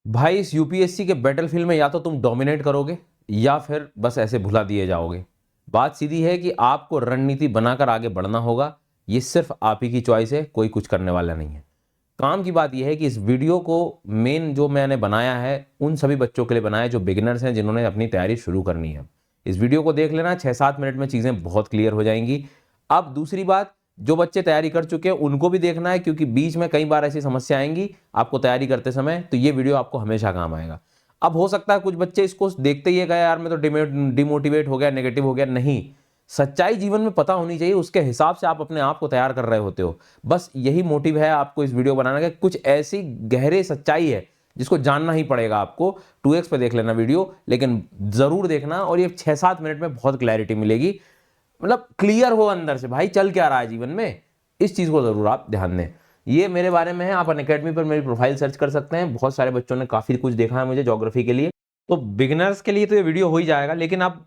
भाई इस यूपीएससी के बैटलफील्ड में या तो तुम डोमिनेट करोगे या फिर बस ऐसे भुला दिए जाओगे। बात सीधी है कि आपको रणनीति बनाकर आगे बढ़ना होगा। ये सिर्फ आप ही की चॉइस है, कोई कुछ करने वाला नहीं है। काम की बात यह है कि इस वीडियो को मेन जो मैंने बनाया है उन सभी बच्चों के लिए बनाया है जो बिगिनर्स हैं, जिन्होंने अपनी तैयारी शुरू करनी है। इस वीडियो को देख लेना, 6-7 मिनट में चीज़ें बहुत क्लियर हो जाएंगी। अब दूसरी बात, जो बच्चे तैयारी कर चुके हैं उनको भी देखना है, क्योंकि बीच में कई बार ऐसी समस्या आएंगी आपको तैयारी करते समय, तो ये वीडियो आपको हमेशा काम आएगा। अब हो सकता है कुछ बच्चे इसको देखते ही गए, यार मैं तो डिमोटिवेट हो गया, नेगेटिव हो गया। नहीं, सच्चाई जीवन में पता होनी चाहिए, उसके हिसाब से आप अपने आप को तैयार कर रहे होते हो। बस यही मोटिव है आपको इस वीडियो बनाने का। कुछ ऐसी गहरे सच्चाई है जिसको जानना ही पड़ेगा आपको। 2x पे देख लेना वीडियो, लेकिन जरूर देखना, और ये 6-7 मिनट में बहुत क्लैरिटी मिलेगी। मतलब क्लियर हो अंदर से भाई चल क्या रहा है जीवन में, इस चीज को जरूर आप ध्यान दें। ये मेरे बारे में है, आप अनअकैडमी पर मेरी प्रोफाइल सर्च कर सकते हैं। बहुत सारे बच्चों ने काफी कुछ देखा है मुझे ज्योग्राफी के लिए, तो बिगिनर्स के लिए तो ये वीडियो हो ही जाएगा। लेकिन आप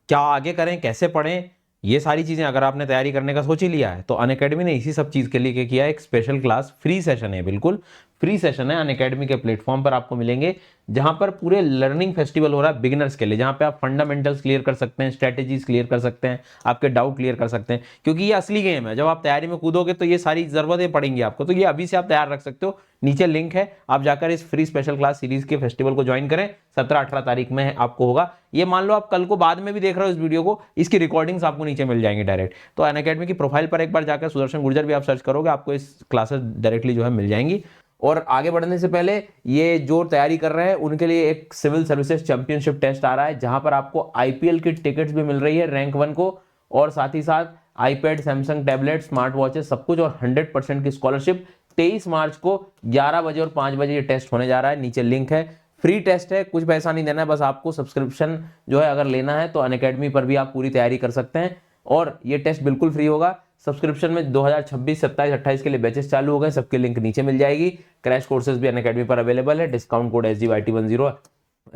क्या आगे करें, कैसे पढ़ें, ये सारी चीजें अगर आपने तैयारी करने का सोच ही लिया है तो अनअकैडमी ने इसी सब चीज के लिए क्या किया है, एक स्पेशल क्लास फ्री सेशन है, बिल्कुल फ्री सेशन है। अनअकैडमी के प्लेटफॉर्म पर आपको मिलेंगे, जहां पर पूरे लर्निंग फेस्टिवल हो रहा है बिगिनर्स के लिए, जहां पे आप फंडामेंटल्स क्लियर कर सकते हैं, स्ट्रेटेजीज क्लियर कर सकते हैं, आपके डाउट क्लियर कर सकते हैं। क्योंकि ये असली गेम है, जब आप तैयारी में कूदोगे तो ये सारी जरूरतें पड़ेंगी आपको, तो ये अभी से आप तैयार रख सकते हो। नीचे लिंक है, आप जाकर इस फ्री स्पेशल क्लास सीरीज के फेस्टिवल को ज्वाइन करें। 17-18 तारीख में आपको होगा। ये मान लो आप कल को बाद में भी देख रहे हो इस वीडियो को, इसकी रिकॉर्डिंग्स आपको नीचे मिल जाएंगी डायरेक्ट। तो अनअकैडमी की प्रोफाइल पर एक बार जाकर सुदर्शन गुर्जर भी आप सर्च करोगे, आपको इस क्लासेस डायरेक्टली जो है मिल जाएंगी। और आगे बढ़ने से पहले, ये जो तैयारी कर रहे हैं उनके लिए एक सिविल सर्विसेज चैंपियनशिप टेस्ट आ रहा है, जहां पर आपको आईपीएल की टिकट्स भी मिल रही है रैंक 1 को, और साथ ही साथ iPad, Samsung tablet, smart watches, सब कुछ, और 100% की स्कॉलरशिप। 23 मार्च को 11 बजे और 5 बजे ये टेस्ट होने जा रहा है। नीचे लिंक है, फ्री टेस्ट है, कुछ पैसा नहीं देना है, बस आपको सब्सक्रिप्शन जो है अगर लेना है तो अनअकैडमी पर भी आप पूरी तैयारी कर सकते हैं, और ये टेस्ट बिल्कुल फ्री होगा। सब्सक्रिप्शन में 2026, 27, 28 के लिए बैचेस चालू हो गए, सबके लिंक नीचे मिल जाएगी। क्रैश कोर्सेज भी अनअकैडमी पर अवेलेबल है, डिस्काउंट कोड SGYT10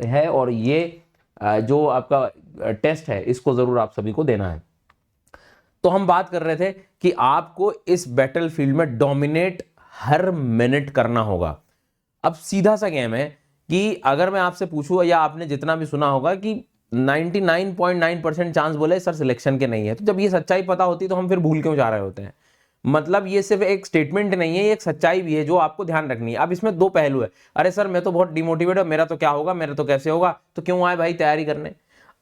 है, और ये जो आपका टेस्ट है इसको जरूर आप सभी को देना है। तो हम बात कर रहे थे कि आपको इस बैटल फील्ड में डोमिनेट हर मिनट करना होगा। अब सीधा सा गेम है कि अगर मैं आपसे पूछूं, या आपने जितना भी सुना होगा कि 99.9% चांस बोले सर सिलेक्शन के नहीं है, तो जब ये सच्चाई पता होती तो हम फिर भूल क्यों जा रहे होते हैं। मतलब ये सिर्फ एक स्टेटमेंट नहीं है, ये एक सच्चाई भी है जो आपको ध्यान रखनी है। अब इसमें दो पहलू है। अरे सर मैं तो बहुत डिमोटिवेट हूं, मेरा तो क्या होगा, मेरा तो कैसे होगा, तो क्यों आए भाई तैयारी करने।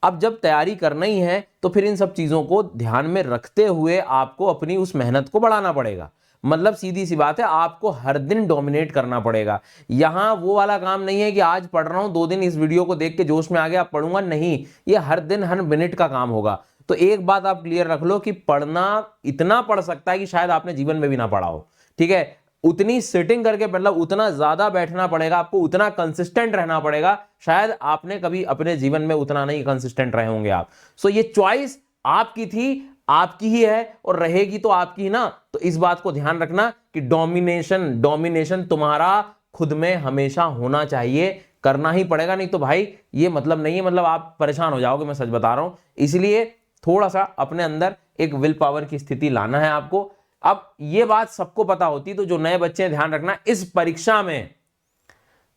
अब जब तैयारी करना ही है तो फिर इन सब चीजों को ध्यान में रखते हुए आपको अपनी उस मेहनत को बढ़ाना पड़ेगा। मतलब सीधी सी बात है, आपको हर दिन डोमिनेट करना पड़ेगा। यहां वो वाला काम नहीं है कि आज पढ़ रहा हूं, 2 दिन इस वीडियो को देख के जोश में आ गया पढ़ूंगा, नहीं, ये हर दिन हर मिनट का काम होगा। तो एक बात आप क्लियर रख लो कि पढ़ना इतना पढ़ सकता है कि शायद आपने जीवन में भी ना पढ़ा हो, ठीक है। उतनी सिटिंग करके, मतलब उतना ज्यादा बैठना पड़ेगा आपको, उतना कंसिस्टेंट रहना पड़ेगा, शायद आपने कभी अपने जीवन में उतना नहीं कंसिस्टेंट रहे होंगे आप। सो ये चॉइस आपकी थी, आपकी ही है, और रहेगी तो आपकी ही ना। तो इस बात को ध्यान रखना कि डोमिनेशन तुम्हारा खुद में हमेशा होना चाहिए, करना ही पड़ेगा, नहीं तो भाई ये मतलब नहीं है, मतलब आप परेशान हो जाओगे, मैं सच बता रहा हूं। इसलिए थोड़ा सा अपने अंदर एक विल पावर की स्थिति लाना है आपको। अब ये बात सबको पता होती, तो जो नए बच्चे हैं ध्यान रखना, इस परीक्षा में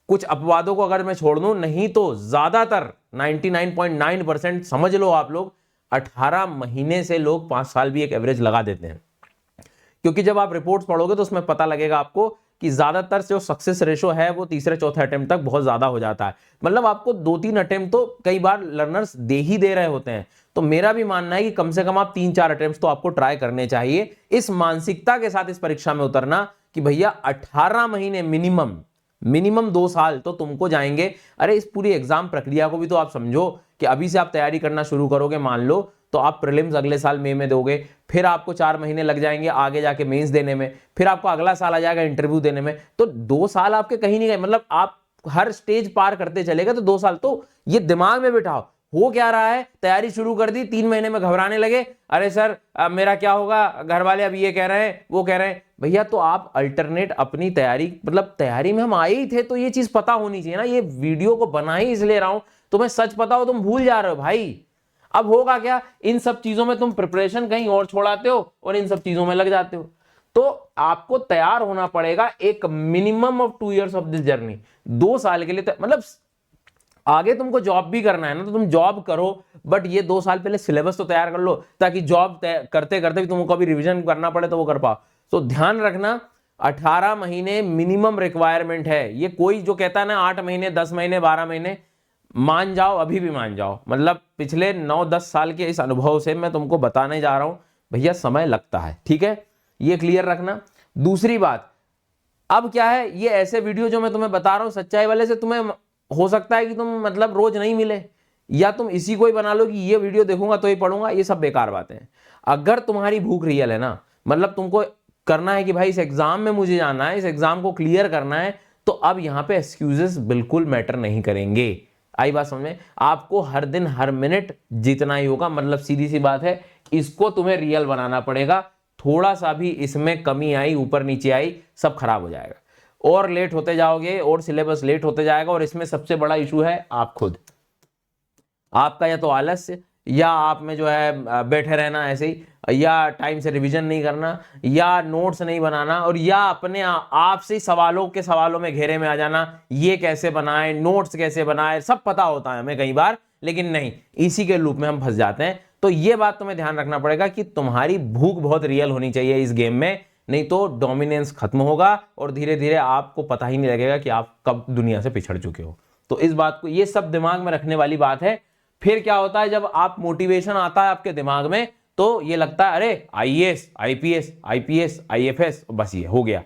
कुछ अपवादों को अगर मैं छोड़ दूं, नहीं तो ज्यादातर 99.9% समझ लो आप लोग 18 महीने से लोग 5 साल भी एक एवरेज लगा देते हैं। क्योंकि जब आप रिपोर्ट्स पढ़ोगे तो उसमें पता लगेगा आपको कि ज्यादातर जो सक्सेस रेशो है वो तीसरे चौथे अटेम्प्ट तक बहुत ज्यादा हो जाता है। मतलब आपको 2-3 अटेम्प्ट तो कई बार लर्नर्स दे ही दे रहे होते हैं। तो मेरा भी मानना है कि कम से कम आप 3-4 अटेम्प्ट तो आपको ट्राई करने चाहिए, इस मानसिकता के साथ इस परीक्षा में उतरना कि भैया 18 महीने मिनिमम 2 साल तो तुमको जाएंगे। अरे इस पूरी एग्जाम प्रक्रिया को भी तो आप समझो कि अभी से आप तैयारी करना शुरू करोगे, मान लो तो आप प्रीलिम्स अगले साल मई में दोगे, फिर आपको 4 महीने लग जाएंगे आगे जाके मेंस देने में, फिर आपको अगला साल आ जाएगा इंटरव्यू देने में, तो 2 साल आपके कहीं नहीं गए। मतलब आप हर स्टेज पार करते चलेगा तो 2 साल तो ये दिमाग में बिठाओ। हो क्या रहा है, तैयारी शुरू कर दी, 3 महीने में घबराने लगे, अरे सर मेरा क्या होगा, घर वाले अब ये कह रहे हैं वो कह रहे हैं। भैया तो आप अल्टरनेट अपनी तैयारी, मतलब तैयारी में हम आए ही थे तो ये चीज पता होनी चाहिए ना। ये वीडियो को बना ही इसलिए रहा हूं, तुम्हें सच पता हो तुम भूल जा रहे हो भाई। अब होगा क्या, इन सब चीजों में तुम प्रिपरेशन कहीं और छोड़ाते हो और इन सब चीजों में लग जाते हो। तो आपको तैयार होना पड़ेगा एक minimum of 2 years of this journey, 2 साल के लिए। मतलब आगे तुमको जॉब भी करना है ना, तो तुम जॉब करो, बट ये 2 साल पहले सिलेबस तो तैयार कर लो, ताकि जॉब करते करते भी तुमको कभी रिवीजन करना पड़े तो वो कर पाओ। तो ध्यान रखना 18 महीने मिनिमम रिक्वायरमेंट है। ये कोई जो कहता है ना 8 महीने 10 महीने 12 महीने, मान जाओ, अभी भी मान जाओ। मतलब पिछले 9-10 साल के इस अनुभव से मैं तुमको बताने जा रहा हूं, भैया समय लगता है, ठीक है, ये क्लियर रखना। दूसरी बात, अब क्या है, ये ऐसे वीडियो जो मैं तुम्हें बता रहा हूं सच्चाई वाले से, तुम्हें हो सकता है कि तुम मतलब रोज नहीं मिले, या तुम इसी को ही बना लो कि ये वीडियो देखूंगा तो ही पढ़ूंगा, ये सब बेकार बातें हैं। अगर तुम्हारी भूख रियल है ना, मतलब तुमको करना है कि भाई इस एग्जाम में मुझे जाना है, इस एग्जाम को क्लियर करना है, तो अब यहां पे एक्सक्यूजेस बिल्कुल मैटर नहीं करेंगे। आई बात समझ में? आपको हर दिन हर मिनट जीतना ही होगा। मतलब सीधी सी बात है, इसको तुम्हें रियल बनाना पड़ेगा। थोड़ा सा भी इसमें कमी आई, ऊपर नीचे आई, सब खराब हो जाएगा, और लेट होते जाओगे, और सिलेबस लेट होते जाएगा। और इसमें सबसे बड़ा इशू है आप खुद, आपका या तो आलस्य, या आप में जो है बैठे रहना ऐसे ही, या टाइम से रिवीजन नहीं करना, या नोट्स नहीं बनाना, और या अपने आप से सवालों में घेरे में आ जाना, ये कैसे बनाए, नोट्स कैसे बनाए, सब पता होता है हमें कई बार, लेकिन नहीं, इसी के लूप में हम फंस जाते हैं। तो ये बात तुम्हें ध्यान रखना पड़ेगा कि तुम्हारी भूख बहुत रियल होनी चाहिए इस गेम में, नहीं तो डोमिनेंस खत्म होगा, और धीरे धीरे आपको पता ही नहीं लगेगा कि आप कब दुनिया से पिछड़ चुके हो। तो इस बात को, ये सब दिमाग में रखने वाली बात है। फिर क्या होता है, जब आप मोटिवेशन आता है आपके दिमाग में, तो ये लगता है अरे आईएएस, आईपीएस, आईएफएस, बस ये हो गया।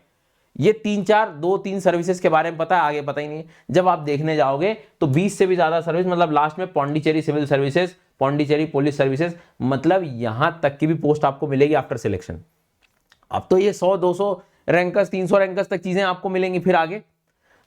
ये 2-3 सर्विसेज के बारे में पता है, आगे पता ही नहीं है। जब आप देखने जाओगे तो 20 से भी ज्यादा सर्विस, मतलब लास्ट में Pondicherry civil services, Pondicherry police services, मतलब यहां तक की भी पोस्ट आपको मिलेगी आफ्टर सिलेक्शन। अब तो ये 100-200 रैंकर्स, 300 रैंकर्स तक चीजें आपको मिलेंगी फिर आगे।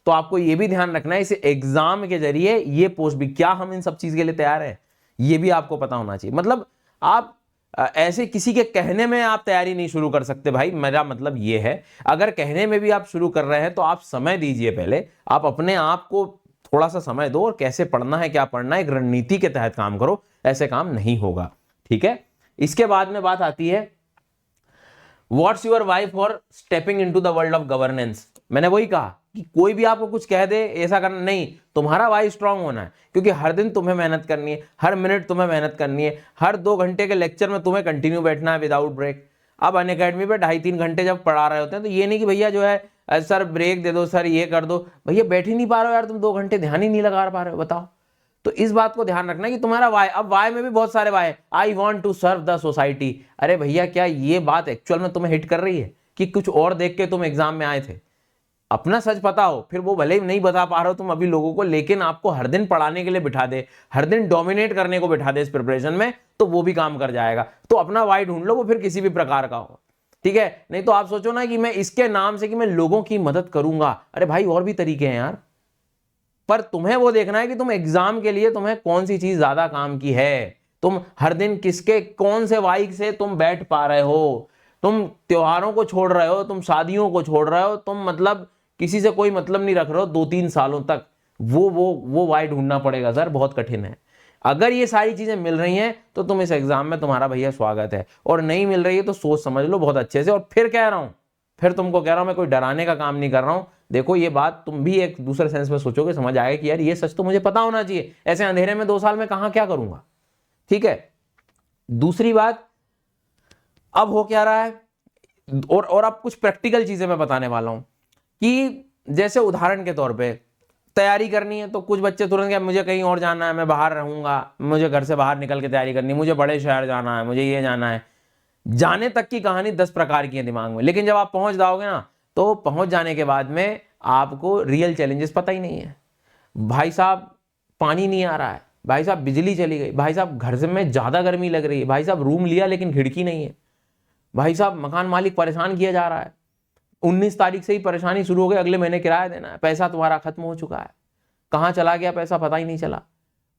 तो आपको ये भी ध्यान रखना है, इस एग्जाम के जरिए ये पोस्ट भी, क्या हम इन सब चीज के लिए तैयार हैं, ये भी आपको पता होना चाहिए। मतलब आप ऐसे किसी के कहने में आप तैयारी नहीं शुरू कर सकते भाई, मेरा मतलब ये है। अगर कहने में भी आप शुरू कर रहे हैं तो आप समय दीजिए, पहले आप अपने आप को थोड़ा सा समय दो, और कैसे पढ़ना है, क्या पढ़ना है, एक रणनीति के तहत काम करो, ऐसे काम नहीं होगा, ठीक है। इसके बाद में बात आती है what's your why for stepping into the world of governance. मैंने वही कहा कि कोई भी आपको कुछ कह दे ऐसा करना नहीं, तुम्हारा वाई स्ट्रांग होना है, क्योंकि हर दिन तुम्हें मेहनत करनी है, हर मिनट तुम्हें मेहनत करनी है, हर 2 घंटे के लेक्चर में तुम्हें कंटिन्यू बैठना है विदाउट ब्रेक। अब अनअकैडमी पे 2.5-3 घंटे जब पढ़ा रहे होते हैं, तो ये नहीं कि भैया जो है सर ब्रेक दे दो, सर ये कर दो, भैया बैठ ही नहीं पा रहे हो यार, तुम 2 घंटे ध्यान ही नहीं लगा पा रहे हो, बताओ। तो इस बात को ध्यान रखना कि तुम्हारा वाई, अब वाई में भी बहुत सारे why, I want to serve the society. अरे भैया, क्या ये बात एक्चुअल में तुम्हें हिट कर रही है कि कुछ और देख के तुम एग्जाम में आए थे? अपना सच पता हो, फिर वो भले ही नहीं बता पा रहे हो तुम अभी लोगों को, लेकिन आपको हर दिन पढ़ाने के लिए बिठा दे, हर दिन डोमिनेट करने को बिठा दे इस प्रिपरेशन में, तो वो भी काम कर जाएगा। तो अपना वाई ढूंढ लो, वो फिर किसी भी प्रकार का हो, ठीक है। नहीं तो आप सोचो ना कि मैं इसके नाम से कि मैं लोगों की मदद करूंगा, अरे भाई और भी तरीके हैं यार। पर तुम्हें वो देखना है कि तुम एग्जाम के लिए तुम्हें कौन सी चीज ज्यादा काम की है, तुम हर दिन किसके कौन से वाई से तुम बैठ पा रहे हो, तुम त्योहारों को छोड़ रहे हो, तुम शादियों को छोड़ रहे हो, तुम मतलब किसी से कोई मतलब नहीं रख रहे हो 2-3 सालों तक, वो वाई ढूंढना पड़ेगा सर, बहुत कठिन है। अगर ये सारी चीजें मिल रही हैं तो तुम इस एग्जाम में, तुम्हारा भैया स्वागत है, और नहीं मिल रही है तो सोच समझ लो बहुत अच्छे से। और फिर कह रहा हूं, फिर तुमको कह रहा हूं, मैं कोई डराने का काम नहीं कर रहा हूं। देखो ये बात तुम भी एक दूसरे सेंस में सोचोगे, समझ आएगा कि यार ये सच तो मुझे पता होना चाहिए, ऐसे अंधेरे में 2 साल में कहां क्या करूंगा, ठीक है। दूसरी बात, अब हो क्या रहा है, और अब कुछ प्रैक्टिकल चीजें मैं बताने वाला हूं कि जैसे उदाहरण के तौर पे तैयारी करनी है, तो कुछ बच्चे तुरंत क्या, मुझे कहीं और जाना है, मैं बाहर रहूंगा, मुझे घर से बाहर निकल के तैयारी करनी है, मुझे बड़े शहर जाना है, मुझे ये जाना है। जाने तक की कहानी 10 प्रकार की है दिमाग में, लेकिन जब आप पहुंच जाओगे ना, तो पहुंच जाने के बाद में आपको रियल चैलेंजेस पता ही नहीं है। भाई साहब पानी नहीं आ रहा है, भाई साहब बिजली चली गई, भाई साहब घर से में ज्यादा गर्मी लग रही है, भाई साहब रूम लिया लेकिन खिड़की नहीं है, भाई साहब मकान मालिक परेशान किया जा रहा है, 19 तारीख से ही परेशानी शुरू हो गई, अगले महीने किराया देना है, पैसा तुम्हारा खत्म हो चुका है, कहां चला गया पैसा पता ही नहीं चला,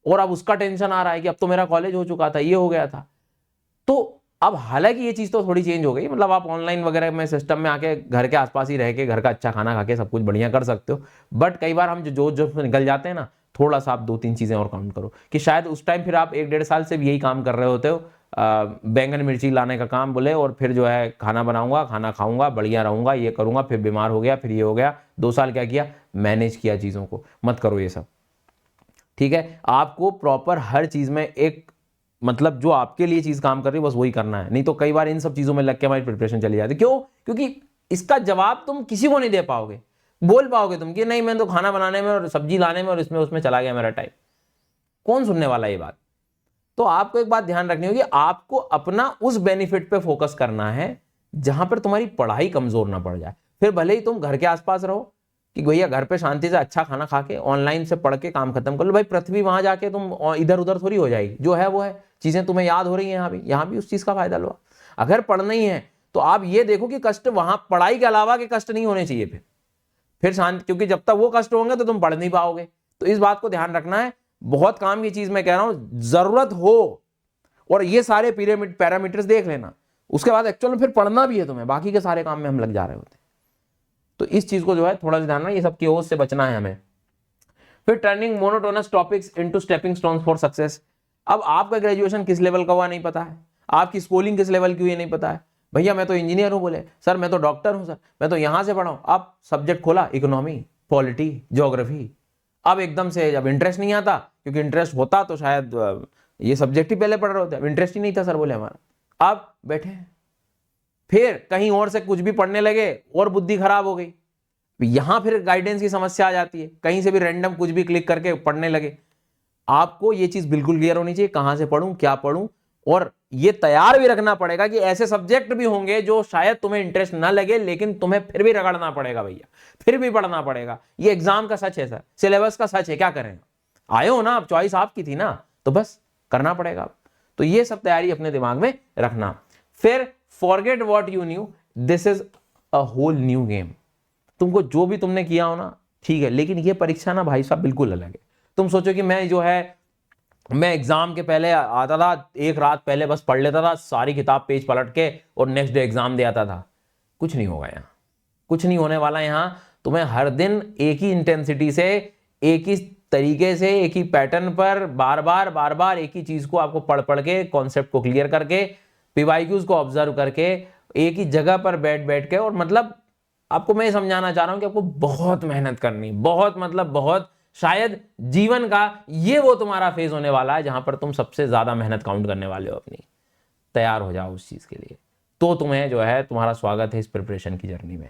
और अब उसका टेंशन आ रहा है कि अब तो मेरा कॉलेज हो चुका था, ये हो गया था। तो अब हालांकि ये चीज तो थोड़ी चेंज हो गई, मतलब आप ऑनलाइन वगैरह में सिस्टम में आके घर के आसपास ही रह के घर का अच्छा खाना खा के सब कुछ बढ़िया कर सकते हो। बट कई बार हम जो निकल जाते हैं ना, थोड़ा सा आप 2-3 चीजें और काउंट करो कि शायद उस टाइम फिर आप 1-1.5 साल से भी यही काम कर रहे होते हो, बैंगन मिर्ची लाने का काम बोले, और फिर जो है खाना बनाऊंगा, खाना खाऊंगा, बढ़िया रहूंगा, ये करूंगा, फिर बीमार हो गया, फिर ये हो गया। 2 साल क्या किया, मैनेज किया चीज़ों को। मत करो ये सब, ठीक है। आपको प्रॉपर हर चीज़ में एक मतलब जो आपके लिए चीज़ काम कर रही है बस वही करना है। नहीं तो कई बार इन सब चीज़ों में लग के हमारी प्रिपरेशन चली जाती है। क्यों? क्योंकि इसका जवाब तुम किसी को नहीं दे पाओगे। बोल पाओगे तुम कि नहीं मैं तो खाना बनाने में और सब्जी लाने में और इसमें उसमें चला गया मेरा टाइम। कौन सुनने वाला ये बात? तो आपको एक बात ध्यान रखनी होगी, आपको अपना उस बेनिफिट पे फोकस करना है जहां पर तुम्हारी पढ़ाई कमजोर ना पड़ जाए। फिर भले ही तुम घर के आसपास रहो कि भैया घर पे शांति से अच्छा खाना खा के ऑनलाइन से पढ़ के काम खत्म कर लो, भाई पृथ्वी वहां जाके तुम इधर उधर थोड़ी हो जाएगी। जो है वो है, चीजें तुम्हें याद हो रही है, यहाँ भी उस चीज का फायदा लो। अगर पढ़ना ही है तो आप ये देखो कि कष्ट वहां पढ़ाई के अलावा के कष्ट नहीं होने चाहिए फिर शांति, क्योंकि जब तक वो कष्ट होंगे तो तुम पढ़ नहीं पाओगे। तो इस बात को ध्यान रखना है। बहुत काम की चीज मैं कह रहा हूं, जरूरत हो और ये सारे पैरामीटर्स देख लेना, उसके बाद एक्चुअल में फिर पढ़ना भी है तुम्हें, बाकी के सारे काम में हम लग जा रहे होते हैं। तो इस चीज को जो है थोड़ा सा ध्यान रखना, ये सब केओस से बचना है हमें। फिर turning monotonous topics into stepping stones for success. अब आपका ग्रेजुएशन किस लेवल का हुआ नहीं पता है, आपकी स्कूलिंग किस लेवल की हुई नहीं पता है। भैया मैं तो इंजीनियर हूं, बोले सर मैं तो डॉक्टर हूं, सर मैं तो यहां से पढ़ा हूं। अब सब्जेक्ट खोला इकोनॉमी, पॉलिटी, ज्योग्राफी, अब एकदम से जब इंटरेस्ट नहीं आता, क्योंकि इंटरेस्ट होता तो शायद ये सब्जेक्ट ही पहले पढ़ रहे होते, अब इंटरेस्ट ही नहीं था सर बोले हमारा। अब बैठे फिर कहीं और से कुछ भी पढ़ने लगे और बुद्धि खराब हो गई। यहां फिर गाइडेंस की समस्या आ जाती है, कहीं से भी रैंडम कुछ भी क्लिक करके पढ़ने लगे। आपको ये चीज बिल्कुल क्लियर होनी चाहिए, कहां से पढ़ूं, क्या पढ़ूं, और ये तैयार भी रखना पड़ेगा कि ऐसे सब्जेक्ट भी होंगे जो शायद तुम्हें इंटरेस्ट ना लगे, लेकिन तुम्हें फिर भी रगड़ना पड़ेगा भैया, फिर भी पढ़ना पड़ेगा। ये एग्जाम का सच है सर, सिलेबस का सच है, क्या करें। आए हो ना, अब चॉइस आपकी थी ना, तो बस करना पड़ेगा। तो ये सब तैयारी अपने दिमाग में रखना। फिर forget what you knew, this is a whole new game. तुमको जो भी तुमने किया हो ना ठीक है, लेकिन ये परीक्षा ना भाई साहब बिल्कुल अलग है। तुम सोचो कि मैं जो है मैं एग्जाम के पहले आता था, एक रात पहले बस पढ़ लेता था सारी किताब पेज पलट के और नेक्स्ट डे एग्जाम दे आता था। कुछ नहीं होगा यहाँ, कुछ नहीं होने वाला। यहाँ तुम्हें हर दिन एक ही इंटेंसिटी से, एक ही तरीके से, एक ही पैटर्न पर बार बार एक ही चीज को आपको पढ़ पढ़ के कॉन्सेप्ट को क्लियर करके, पीवाईक्यूज को ऑब्जर्व करके, एक ही जगह पर बैठ के, और मतलब आपको मैं समझाना चाह रहा हूं कि आपको बहुत मेहनत करनी, बहुत मतलब बहुत, शायद जीवन का ये वो तुम्हारा फेज होने वाला है जहां पर तुम सबसे ज्यादा मेहनत काउंट करने वाले हो अपनी। तैयार हो जाओ उस चीज के लिए, तो तुम्हें जो है तुम्हारा स्वागत है इस प्रिपरेशन की जर्नी में।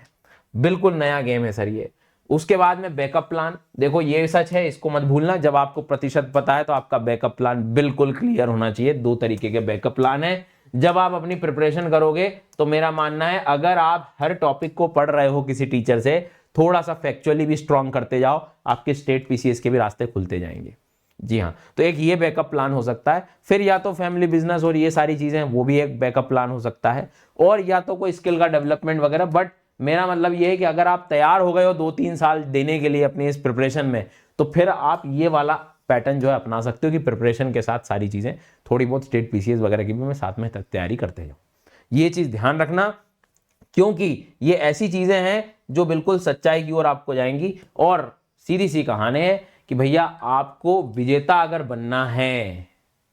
बिल्कुल नया गेम है सर ये। उसके बाद में बैकअप प्लान, देखो ये सच है, इसको मत भूलना। जब आपको प्रतिशत पता है तो आपका बैकअप प्लान बिल्कुल क्लियर होना चाहिए। 2 तरीके के बैकअप प्लान है। जब आप अपनी प्रिपरेशन करोगे तो मेरा मानना है, अगर आप हर टॉपिक को पढ़ रहे हो किसी टीचर से, थोड़ा सा फैक्चुअली भी स्ट्रांग करते जाओ, आपके स्टेट पीसीएस के भी रास्ते खुलते जाएंगे। जी हाँ, तो एक ये बैकअप प्लान हो सकता है। फिर या तो फैमिली बिजनेस और ये सारी चीजें, वो भी एक बैकअप प्लान हो सकता है, और या तो कोई स्किल का डेवलपमेंट वगैरह। बट मेरा मतलब ये है कि अगर आप तैयार हो गए हो 2-3 साल देने के लिए अपनी इस प्रिपरेशन में, तो फिर आप ये वाला पैटर्न जो है अपना सकते हो कि प्रिपरेशन के साथ सारी चीजें थोड़ी बहुत स्टेट पीसीएस वगैरह की भी मैं साथ में तैयारी करते जाऊं। ये चीज ध्यान रखना, क्योंकि ये ऐसी चीजें हैं जो बिल्कुल सच्चाई की ओर आपको जाएंगी। और सीधी सी कहानी है कि भैया आपको विजेता अगर बनना है,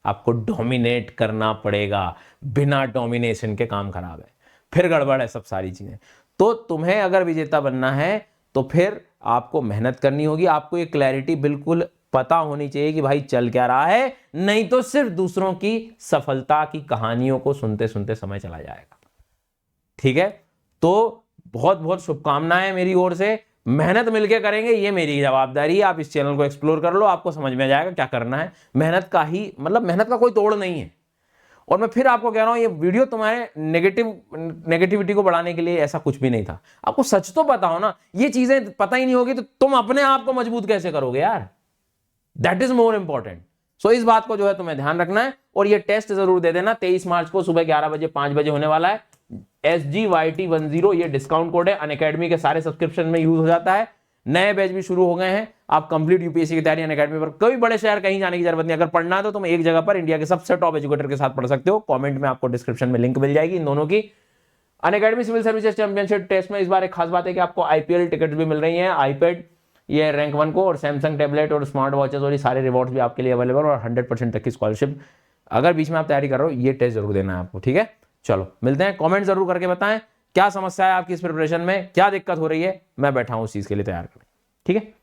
आपको डोमिनेट करना पड़ेगा। बिना डोमिनेशन के काम खराब है, फिर गड़बड़ है सब सारी चीजें। तो तुम्हें अगर विजेता बनना है तो फिर आपको मेहनत करनी होगी। आपको ये क्लैरिटी बिल्कुल पता होनी चाहिए कि भाई चल क्या रहा है, नहीं तो सिर्फ दूसरों की सफलता की कहानियों को सुनते सुनते समय चला जाएगा। ठीक है, तो बहुत बहुत शुभकामनाएं मेरी ओर से। मेहनत मिलके करेंगे, ये मेरी जवाबदारी है। आप इस चैनल को एक्सप्लोर कर लो, आपको समझ में आ जाएगा क्या करना है। मेहनत का ही मतलब, मेहनत का कोई तोड़ नहीं है। और मैं फिर आपको कह रहा हूं, ये वीडियो तुम्हारे नेगेटिविटी को बढ़ाने के लिए ऐसा कुछ भी नहीं था। आपको सच तो पता हो ना, ये चीजें पता ही नहीं होगी तो तुम अपने आप को मजबूत कैसे करोगे यार। That is more important. So इस बात को जो है तुम्हें ध्यान रखना है। और ये टेस्ट जरूर दे देना, 23 मार्च को सुबह 11 बजे 5 बजे होने वाला है। SGYT10 ये डिस्काउंट कोड है, अनअकैडमी के सारे सब्सक्रिप्शन में यूज हो जाता है। नए बैच भी शुरू हो गए हैं। आप कंप्लीट यूपीएससी की तैयारी अनअकैडमी पर, कोई बड़े शहर कहीं जाने की जरूरत नहीं। अगर पढ़ना है तो तुम एक जगह पर इंडिया के सबसे टॉप एजुकेटर के साथ पढ़ सकते हो। कमेंट में आपको डिस्क्रिप्शन में लिंक मिल जाएगी इन दोनों की। Unacademy civil services championship test में इस बार एक खास बात है कि आपको आईपीएल टिकट भी मिल रही हैं, आईपैड ये रैंक 1 को, और सैमसंग टैबलेट और स्मार्ट वॉचेस और ये सारे रिवॉर्ड्स भी आपके लिए अवेलेबल, और 100% तक की स्कॉलरशिप अगर बीच में आप तैयारी कर रहे हो, ये टेस्ट जरूर देना है आपको, ठीक है। चलो मिलते हैं, कमेंट जरूर करके बताएं क्या समस्या है आपकी इस प्रिपरेशन में, क्या दिक्कत हो रही है, मैं बैठा हूं उस चीज के लिए तैयार करने, ठीक है।